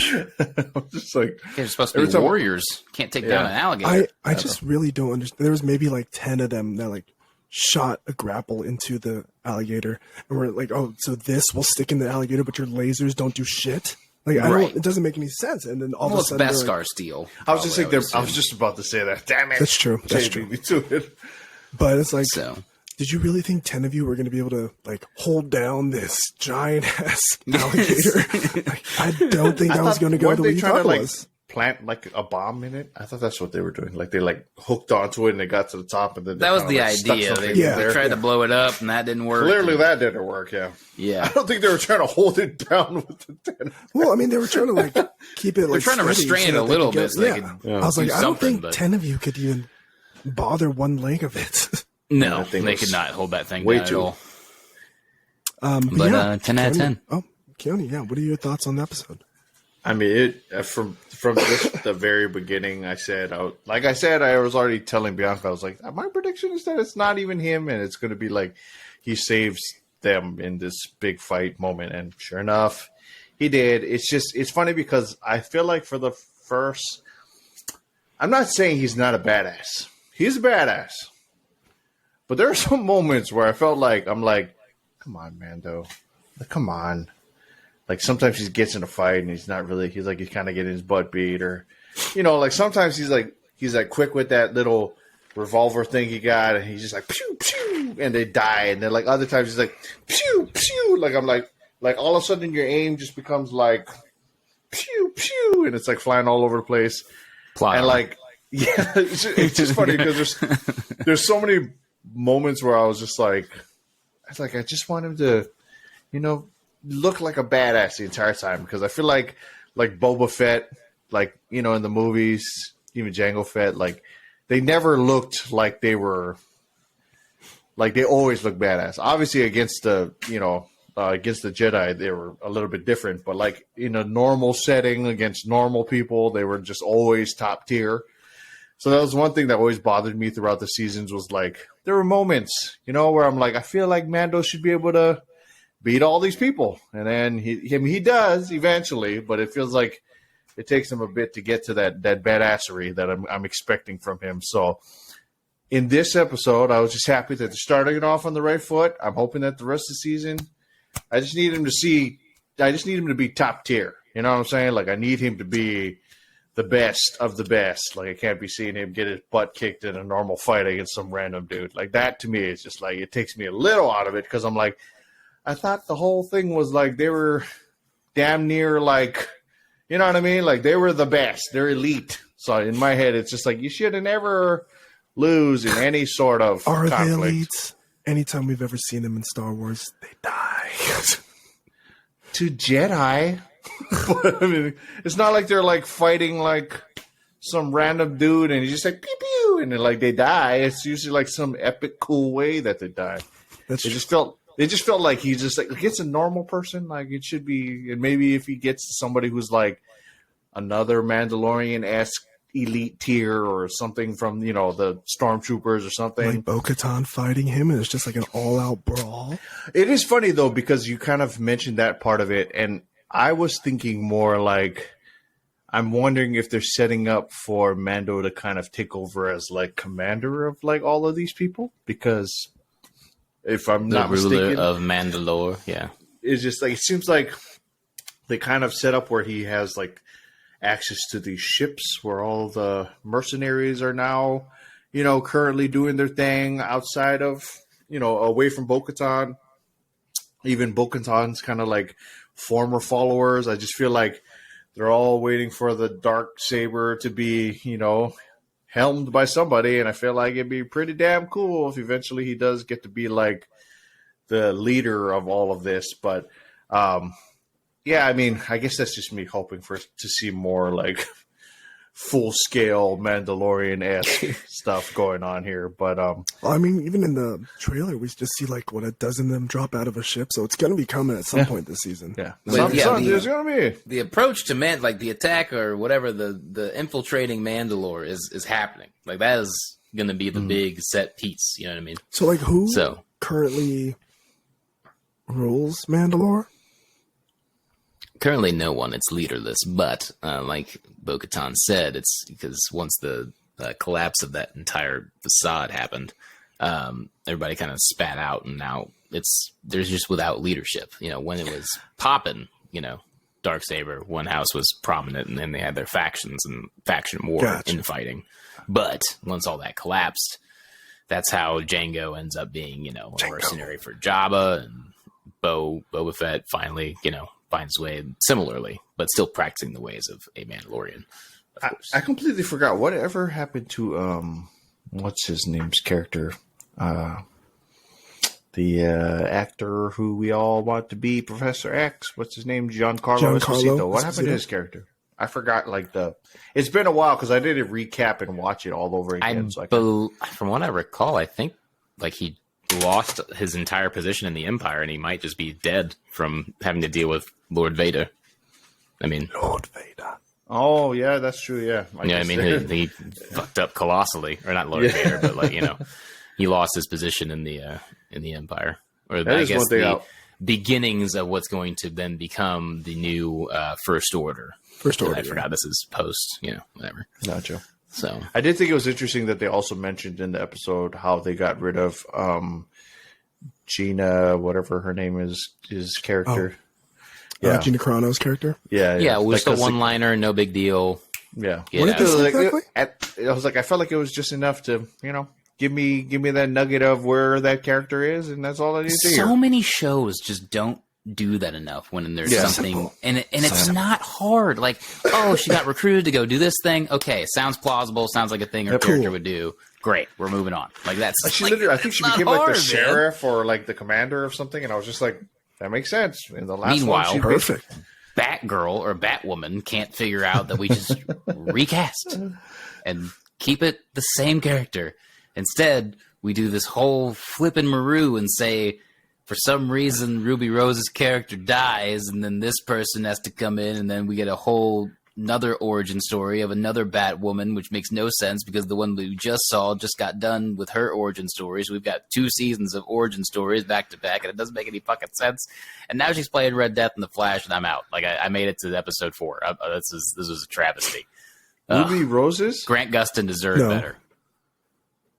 I'm just like, They're supposed to Every be time- warriors. Can't take down an alligator. I just really don't understand. There was maybe like 10 of them that like shot a grapple into the alligator, and we're like, oh, so this will stick in the alligator, but your lasers don't do shit. Like, I Right. don't. It doesn't make any sense. And then all Well, of a it's sudden, they're Beskar like, steel. I was just probably, like, I was assume. just about to say that. Damn it. That's true. That's Jay true. beat me to it. but it's like, So, did you really think 10 of you were going to be able to like hold down this giant ass alligator? Like, I don't think that was going to go the way you thought it like was. plant like a bomb in it? I thought that's what they were doing. Like they like hooked onto it and they got to the top and then that was kinda, the like, stuck idea. something They in there. tried to blow it up, and that didn't work. Clearly that didn't work. Yeah. Yeah. I don't think they were trying to hold it down with the 10. Well, I mean, they were trying to like keep it. Like, trying to steady restrain it so a that little they bit so they yeah. could I was do like, I don't something, think but- 10 of you could even bother one leg of it. No, That thing they was could not hold that thing way down at too- all. But But, 10 out of Keone- 10. Oh, Keone, yeah. What are your thoughts on the episode? I mean, it from just the very beginning. I was already telling Bianca. I was like, my prediction is that it's not even him, and it's going to be like he saves them in this big fight moment. And sure enough, he did. It's funny because I feel like for the first, I'm not saying he's not a badass. He's a badass, but there are some moments where I felt like I'm like, come on, Mando, like, come on. Like sometimes he gets in a fight and he's kind of getting his butt beat, or, like sometimes he's like quick with that little revolver thing he got, and he's just like pew pew, and they die, and then like other times he's like pew pew, like I'm like all of a sudden your aim just becomes like pew pew, and it's like flying all over the place, Plot and armor. like yeah, it's just funny because there's so many moments where I was like I just want him to, look like a badass the entire time, because I feel like Boba Fett, like, in the movies, even Jango Fett, like they never looked like they were, like they always look badass. Obviously against the Jedi, they were a little bit different, but like in a normal setting against normal people, they were just always top tier. So that was one thing that always bothered me throughout the seasons, was like there were moments, where I'm like, I feel like Mando should be able to beat all these people, and then he does eventually, but it feels like it takes him a bit to get to that badassery that I'm expecting from him. So in this episode, I was just happy that they're starting it off on the right foot. I'm hoping that the rest of the season, I just need him to be top tier. You know what I'm saying? Like, I need him to be the best of the best. Like, I can't be seeing him get his butt kicked in a normal fight against some random dude. Like, that to me is just like, it takes me a little out of it because I'm like, I thought the whole thing was like they were damn near like, you know what I mean? Like, they were the best. They're elite. So in my head, it's just like, you should have never lose in any sort of Are conflict. they elite? Anytime we've ever seen them in Star Wars, they die. To Jedi. But, I mean, it's not like they're like fighting like some random dude and he's just like pew pew and then like they die. It's usually like some epic cool way that they die. That's It just felt like he's just like it's a normal person. Like it should be, and maybe if he gets to somebody who's like another Mandalorian-esque elite tier or something from, you know, the stormtroopers or something. like Bo-Katan fighting him, and it's just like an all-out brawl. It is funny though because you kind of mentioned that part of it, and I was thinking more like I'm wondering if they're setting up for Mando to kind of take over as like commander of like all of these people, because if I'm not ruler mistaken, of Mandalore. Yeah, it's just like it seems like they kind of set up where he has like access to these ships where all the mercenaries are now, you know, currently doing their thing outside of, you know, away from Bo-Katan. Even Bo-Katan's kind of like former followers. I just feel like they're all waiting for the dark saber to be, you know, helmed by somebody. And I feel like it'd be pretty damn cool if eventually he does get to be like the leader of all of this. But, yeah, I mean, I guess that's just me hoping to see more like full-scale Mandalorian-esque stuff going on here. But I mean, even in the trailer, we just see like a dozen of them drop out of a ship, so it's going to be coming at some point this season. yeah, There's going to be. the approach to like the attack or whatever, the infiltrating Mandalore is happening. Like that is going to be the big set piece. You know what I mean? So, like, who So currently rules Mandalore? currently no one. It's leaderless, but like Bo-Katan said, it's because once the collapse of that entire facade happened, everybody kind of spat out, and now there's just without leadership. You know, when it was popping, you know, Darksaber, one house was prominent, and then they had their factions and faction war infighting. But once all that collapsed, that's how Jango ends up being, you know, a mercenary for Jabba, and Boba Fett finally, you know, finds his way similarly, but still practicing the ways of a Mandalorian. I completely forgot whatever happened to what's his name's character, the actor who we all want to be Professor X. What's his name? Giancarlo Esposito. What happened to his character? I forgot. Like it's been a while because I did a recap and watch it all over again. From what I recall, I think like he lost his entire position in the Empire, and he might just be dead from having to deal with Lord Vader. I mean, Lord Vader. Oh yeah, that's true. Yeah, I mean, he fucked up colossally, or not Lord Vader, but like, you know, he lost his position in the Empire, or that I is guess one thing the beginnings of what's going to then become the new First Order. First Order. I forgot this is post, you know, whatever. Gotcha. So I did think it was interesting that they also mentioned in the episode how they got rid of Gina, whatever her name is, his character. Gina Carano's character. Yeah, it was just a one-liner, no big deal. Yeah. What did they say exactly? I was like, I felt like it was just enough to, you know, give me that nugget of where that character is, and that's all I need to hear. So many shows just don't do that enough when there's something, simple. and it's not hard. Like, oh, she got recruited to go do this thing. Okay, sounds plausible. Sounds like a thing her character would do. Great, we're moving on. Like that's. I think she became like the sheriff or like the commander of something, and I was just like, that makes sense. In the last Meanwhile, one, perfect. Batgirl or Batwoman can't figure out that we just recast and keep it the same character. Instead, we do this whole flippin' Maru and say, for some reason, Ruby Rose's character dies, and then this person has to come in, and then we get a whole another origin story of another Batwoman, which makes no sense because the one we just saw just got done with her origin story. So we've got 2 seasons of origin stories back to back, and it doesn't make any fucking sense. And now she's playing Red Death and The Flash, and I'm out. Like I made it to episode 4. This was a travesty. Ruby Roses? Grant Gustin deserved better.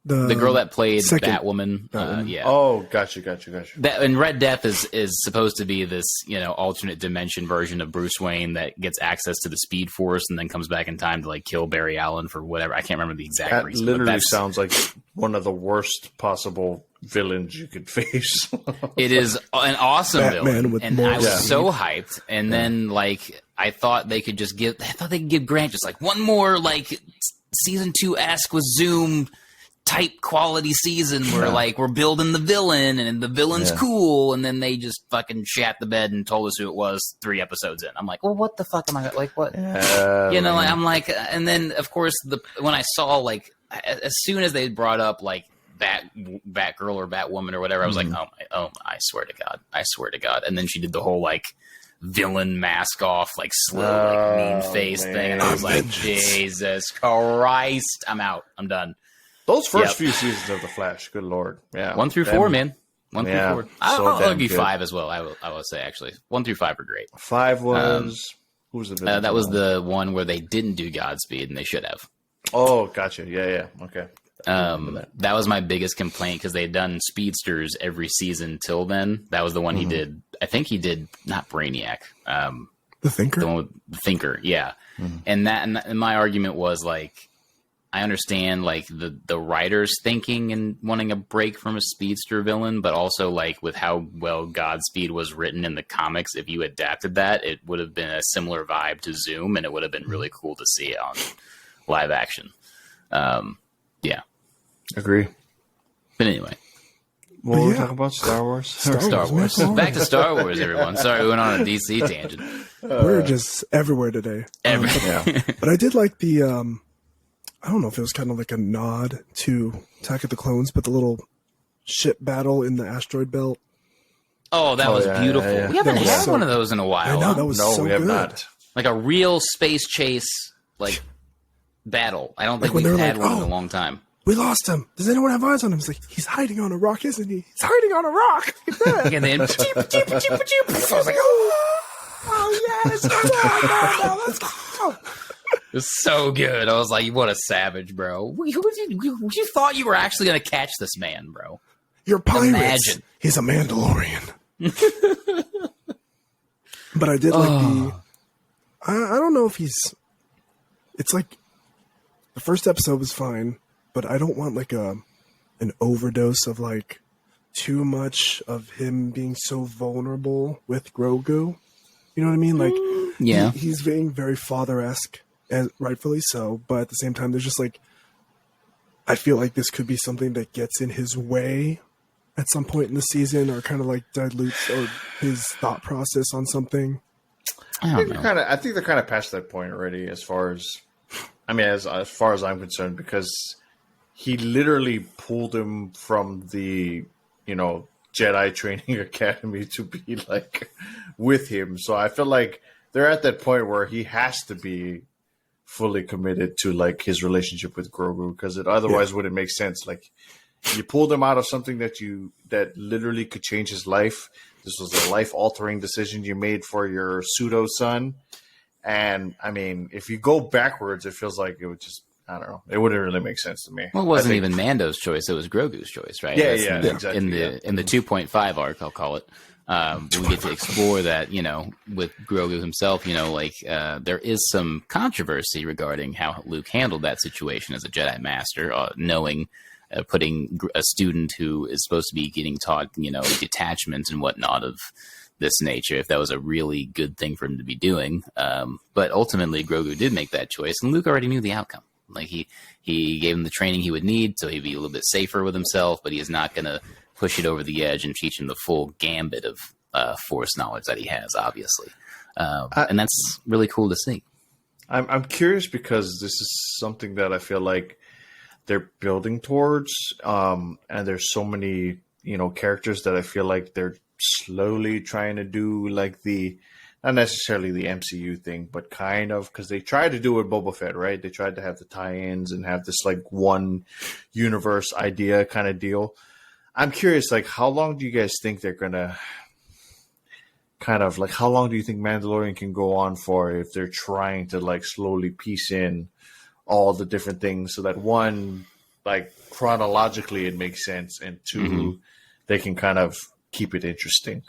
The girl that played second Batwoman. Yeah. Oh, gotcha. That, and Red Death is supposed to be this, alternate dimension version of Bruce Wayne that gets access to the Speed Force and then comes back in time to like kill Barry Allen for whatever. I can't remember the exact That reason. literally sounds like one of the worst possible villains you could face. It is an awesome Batman villain, with and more I was speed. so hyped. And then like I thought they could give Grant just like one more like season 2-esque with Zoom type quality season where like we're building the villain and the villain's cool, and then they just fucking shat the bed and told us who it was 3 episodes in. I'm like, well, what the fuck am I like? What I'm like, and then of course when I saw like as soon as they brought up like Batgirl or Batwoman or whatever, I was like, I swear to God, and then she did the whole like villain mask off, like slow, like mean face thing, and I was like, Jesus Christ, I'm out, I'm done. Those first few seasons of The Flash, good lord, 1 through 4, man. 1 through 4. I'll argue good. 5 as well. I will say actually 1 through 5 are great. 5 was who was the villain? That was the one where they didn't do Godspeed, and they should have. Oh, gotcha. Yeah. Okay. That was my biggest complaint because they had done speedsters every season till then. That was the one he did. I think he did not Brainiac. The Thinker. The one with the Thinker, yeah. And my argument was like, I understand like the writers thinking and wanting a break from a speedster villain, but also like with how well Godspeed was written in the comics, if you adapted that, it would have been a similar vibe to Zoom, and it would have been really cool to see it on live action. Yeah. Agree. But anyway. Well, we're talking about Star Wars. Star Wars. Back to Star Wars, everyone. Sorry, we went on a DC tangent. We're just everywhere today. But I did like the I don't know if it was kind of like a nod to Attack of the Clones, but the little ship battle in the asteroid belt. Oh, that was beautiful. Yeah. We haven't That was had so- one of those in a while. I know, huh? that was No, so we have good. not. Like a real space chase, like battle. I don't think when we've they were had like, one in "Oh." a long time. We lost him. Does anyone have eyes on him? It's like, he's hiding on a rock, isn't he? He's hiding on a rock. Look at that. And then, So I was like, oh yes, let's go. it was so good. I was like, what a savage, bro. You thought you were actually going to catch this man, bro. You're pirates. Imagine. He's a Mandalorian. But I did like the... I don't know if he's... It's like... The first episode was fine, but I don't want like an overdose of like too much of him being so vulnerable with Grogu. You know what I mean? Like, Yeah. he's being very father-esque, and rightfully so, but at the same time, there's just like... I feel like this could be something that gets in his way at some point in the season, or kind of like dilutes or his thought process on something. I don't know. I think they're kind of past that point already, as far as far as I'm concerned, because he literally pulled him from the Jedi Training Academy to be like with him. So I feel like they're at that point where he has to be fully committed to like his relationship with Grogu, because it otherwise wouldn't make sense. Like, you pulled him out of something that literally could change his life. This was a life-altering decision you made for your pseudo son. And I mean, if you go backwards, it feels like it would just, I don't know, it wouldn't really make sense to me. Well, it wasn't even Mando's choice; it was Grogu's choice, right? Yeah, That's exactly. In the 2.5 arc, I'll call it. We get to explore that, with Grogu himself. There is some controversy regarding how Luke handled that situation as a Jedi Master, knowing. Putting a student who is supposed to be getting taught, detachment and whatnot of this nature, if that was a really good thing for him to be doing. But ultimately, Grogu did make that choice, and Luke already knew the outcome. Like, he gave him the training he would need, so he'd be a little bit safer with himself, but he is not going to push it over the edge and teach him the full gambit of Force knowledge that he has, obviously. And that's really cool to see. I'm curious, because this is something that I feel like they're building towards, and there's so many characters that I feel like they're slowly trying to do like not necessarily the MCU thing, but kind of, because they tried to do it with Boba Fett, right? They tried to have the tie-ins and have this like one universe idea kind of deal. I'm curious, like, how long do you guys think they're gonna kind of like, how long do you think Mandalorian can go on for if they're trying to like slowly piece in all the different things, so that one, like chronologically it makes sense, and 2 they can kind of keep it interesting.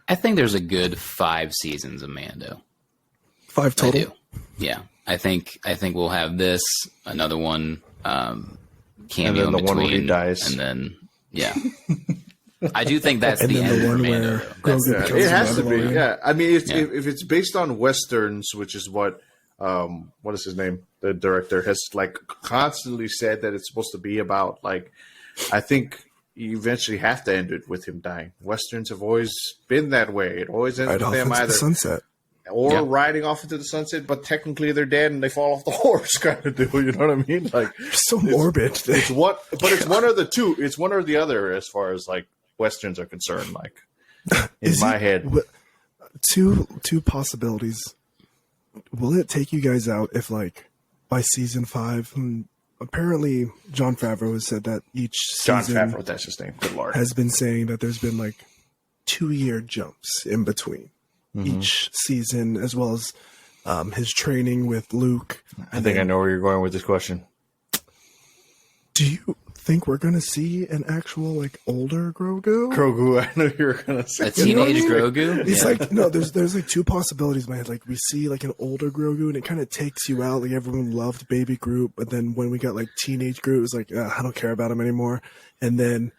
I think there's a good 5 seasons of Mando. 5 total? I do. Yeah. I think we'll have this, another one, cameo And then the in one where between, he dies. and then I do think that's And the then end the for one Mando. where Though. Grogu That's- becomes It has to be, Mandalorian. yeah. I mean, if it's based on westerns, which is what is his name? The director has like constantly said that it's supposed to be about. Like, I think you eventually have to end it with him dying. Westerns have always been that way. It always ends Right with off them into the either sunset. or riding off into the sunset, but technically they're dead and they fall off the horse, kind of deal. You know what I mean? Like, So morbid. it's one or the two. It's one or the other as far as like westerns are concerned. Like in my head, two possibilities. Will it take you guys out if, like, by season 5? Apparently, Jon Favreau has said that each Jon season Favreau, that's his name. Good lord. has been saying that there's been like 2-year jumps in between each season, as well as his training with Luke. I think I know where you're going with this question. Do you think we're gonna see an actual like older Grogu? Grogu, I know you were gonna say. A teenage You know what Grogu? It's Yeah. like no, there's like 2 possibilities in my head. Like we see like an older Grogu, and it kind of takes you out. Like everyone loved Baby Groot, but then when we got like teenage Groot, it was like I don't care about him anymore. And then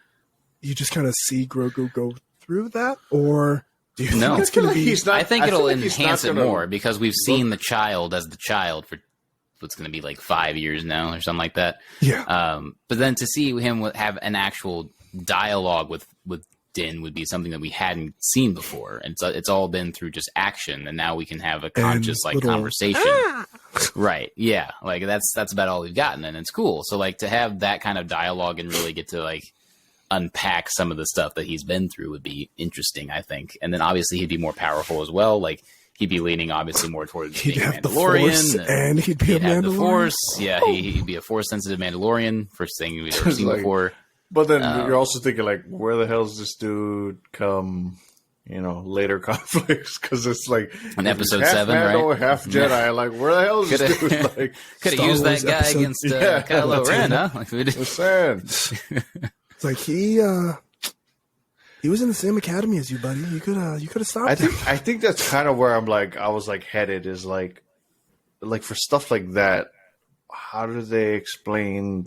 you just kind of see Grogu go through that, or do you think No. it's gonna I feel like be? he's not- I think I feel it'll like he's enhance not it gonna- more because we've seen the child as the child for what's going to be like 5 years now or something like that. Yeah, But then to see him have an actual dialogue with Din would be something that we hadn't seen before, and so it's all been through just action, and now we can have a conscious like little- conversation. Right? Yeah, like that's about all we've gotten, and it's cool. So like to have that kind of dialogue and really get to like unpack some of the stuff that he's been through would be interesting, I think. And then obviously he'd be more powerful as well. Like he'd be leaning obviously more towards he'd being a have the Force, Mandalorian, and he'd be a have the Mandalorian. Force. Yeah, he'd be a Force sensitive Mandalorian. First thing we've ever seen Like- before. But then you're also thinking like, where the hell's this dude come? You know, later conflicts, because it's like In episode half 7, Mando, right? half Jedi. Like, where the hell is this dude? Like, Could have Star used that Wars guy episode- against Yeah. Kylo Ren, huh? Like we did. just saying. It's like he was in the same academy as you, buddy. You could have stopped him. I think that's kind of where I was headed is like for stuff like that. How do they explain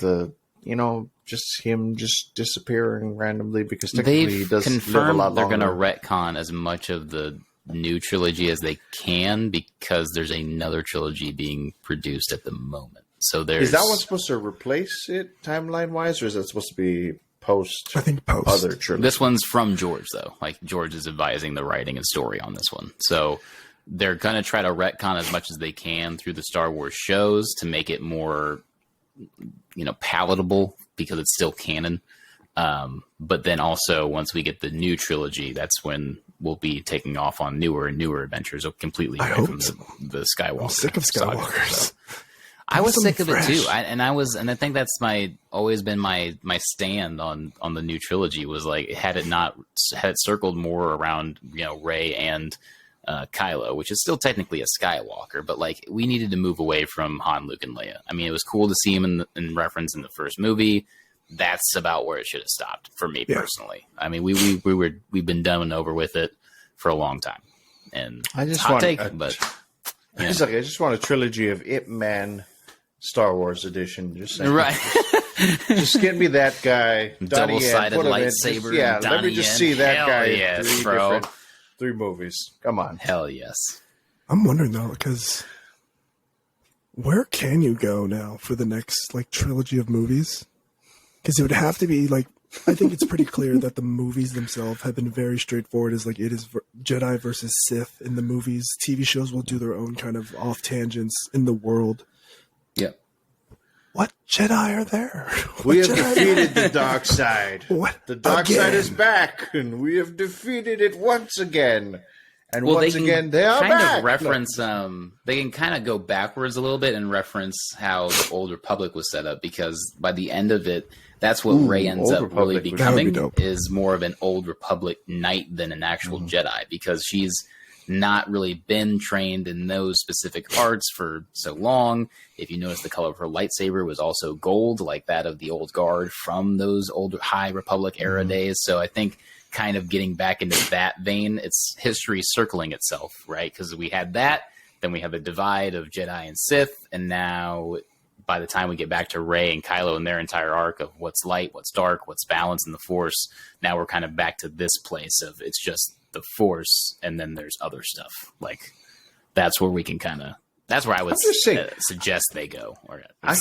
just him just disappearing randomly? Because technically he They've does live a confirmed lot they're longer. going to retcon as much of the new trilogy as they can because there's another trilogy being produced at the moment. So there's Is that one supposed to replace it timeline wise, or is that supposed to be post? I think post. Other trilogy. This one's from George, though. Like, George is advising the writing and story on this one. So they're going to try to retcon as much as they can through the Star Wars shows to make it more, palatable because it's still canon. But then also, once we get the new trilogy, that's when we'll be taking off on newer and newer adventures, completely I away hope from so. the Skywalker. I'm sick of saga. Skywalkers. So I was Something sick of it fresh. too. And I think that's always been my stand on the new trilogy was like, had it circled more around, Rey and Kylo, which is still technically a Skywalker, but like we needed to move away from Han, Luke, and Leia. I mean, it was cool to see him in reference in the first movie. That's about where it should have stopped for me personally. I mean, we've been done and over with it for a long time. And I just hot want take, a- but I just want a trilogy of Ip Man, Star Wars edition. Just saying. right. Just get me that guy. Donnie Yen, Double-sided put him in. lightsaber, Yeah, let Donnie me just Yen. see that Hell guy in yes, bro. three movies. Come on. Hell yes. I'm wondering though, because where can you go now for the next like trilogy of movies? Because it would have to be like, I think it's pretty clear that the movies themselves have been very straightforward. As like it is Jedi versus Sith in the movies. TV shows will do their own kind of off tangents in the world. Yeah. What Jedi are there? We What have Jedi- defeated the dark side. What? The dark side is Again? back, and we have defeated it once again. And Well, once they can again, they are kind back. of reference. They can kind of go backwards a little bit and reference how the Old Republic was set up because by the end of it, that's what Rey ends Old up really Republic was- That would be becoming dope. is more of an Old Republic knight than an actual Jedi because she's not really been trained in those specific arts for so long. If you notice, the color of her lightsaber was also gold, like that of the old guard from those old High Republic era days. So I think kind of getting back into that vein, it's history circling itself, right? Because we had that, then we have a divide of Jedi and Sith, and now by the time we get back to Rey and Kylo and their entire arc of what's light, what's dark, what's balance in the Force, now we're kind of back to this place of it's just the Force, and then there's other stuff. Like, that's where we can kind of, that's where I would suggest they go. Or I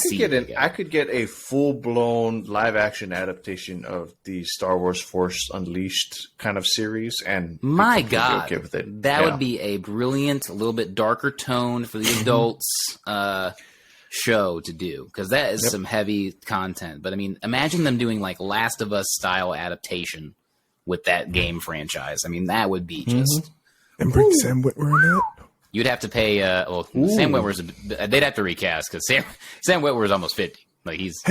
could get a full blown live action adaptation of the Star Wars Force Unleashed kind of series, and my God, okay with it. That would be a brilliant, a little bit darker tone for the adults show to do, because that is some heavy content. But I mean, imagine them doing like Last of Us style adaptation with that game franchise. I mean, that would be just and bring Sam Witwer in it. You'd have to pay. Sam Witwer's. They'd have to recast because Sam Witwer is almost 50. Like he's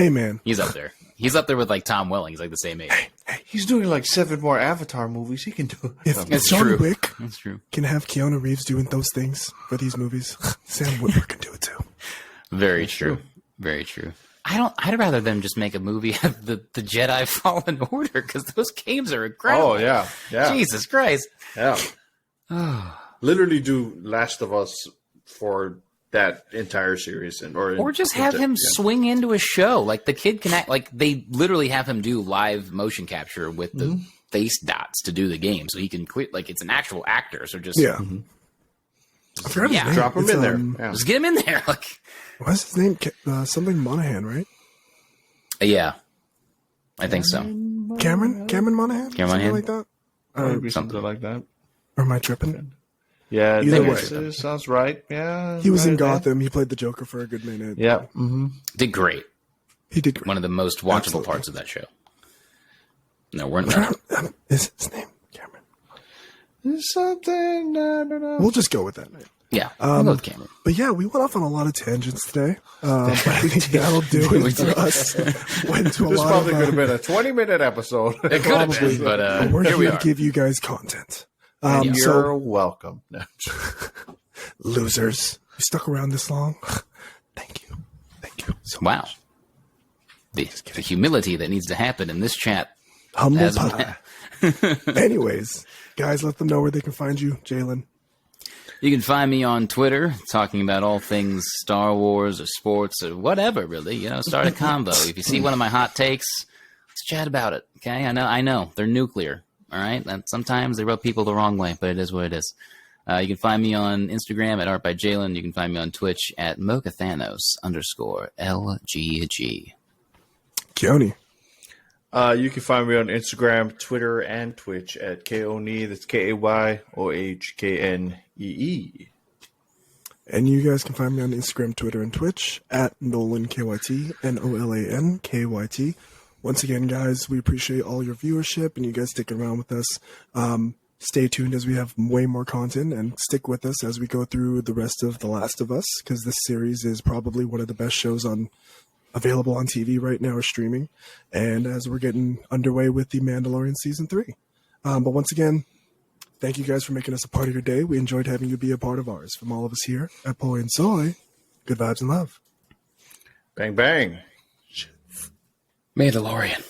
up there. He's up there with like Tom Welling. He's like the same age. Hey, he's doing like 7 more Avatar movies. He can do it. If John Wick That's true. can have Keanu Reeves doing those things for these movies, Sam Witwer can do it too. Very true. Very true. I'd rather them just make a movie of the Jedi Fallen Order, because those games are incredible. Oh yeah. Jesus Christ. Yeah. Literally do Last of Us for that entire series, or just have him swing into a show. Like the kid can act. Like they literally have him do live motion capture with the face dots to do the game, so he can quit. Like it's an actual actor. So just I forgot his name. Drop him in there. Just get him in there. Like what's his name? Something Monahan, right? Yeah, I think so. Cameron Monahan, Monahan? like that. Maybe something like that. Or am I tripping? Yeah, Either that sounds right. Yeah, he was in Gotham. He played the Joker for a good minute. Yeah, mm-hmm. Did great. He did great. One of the most watchable parts of that show. No, we're not. Is his name Cameron? Something. I don't know. We'll just go with that name. Yeah, we'll go with Cameron. But yeah, we went off on a lot of tangents today. I think that'll do it for us. Went to a This lot probably of, could have been a 20-minute episode. It could have been, but we're here we here to are. give you guys content. You're welcome. No. Losers, you stuck around this long. Thank you so much. The humility that needs to happen in this chat. Humble pie. Anyways, guys, let them know where they can find you, Jalen. You can find me on Twitter talking about all things Star Wars or sports or whatever, really. You know, start a convo. If you see one of my hot takes, let's chat about it. Okay, I know they're nuclear. All right, and sometimes they rub people the wrong way, but it is what it is. You can find me on Instagram at @artbyjalen. You can find me on Twitch at mocathanos_LGG. Keone. You can find me on Instagram, Twitter, and Twitch at Kohnee. That's KAYOHKNEE. And you guys can find me on Instagram, Twitter, and Twitch at NolanKYT, NOLANKYT. Once again, guys, we appreciate all your viewership and you guys sticking around with us. Stay tuned as we have way more content, and stick with us as we go through the rest of The Last of Us, because this series is probably one of the best shows available on TV right now or streaming. And as we're getting underway with the Mandalorian Season 3. But once again, thank you guys for making us a part of your day. We enjoyed having you be a part of ours. From all of us here at Poi and Soy, good vibes and love. Bang, bang. Mandalorian.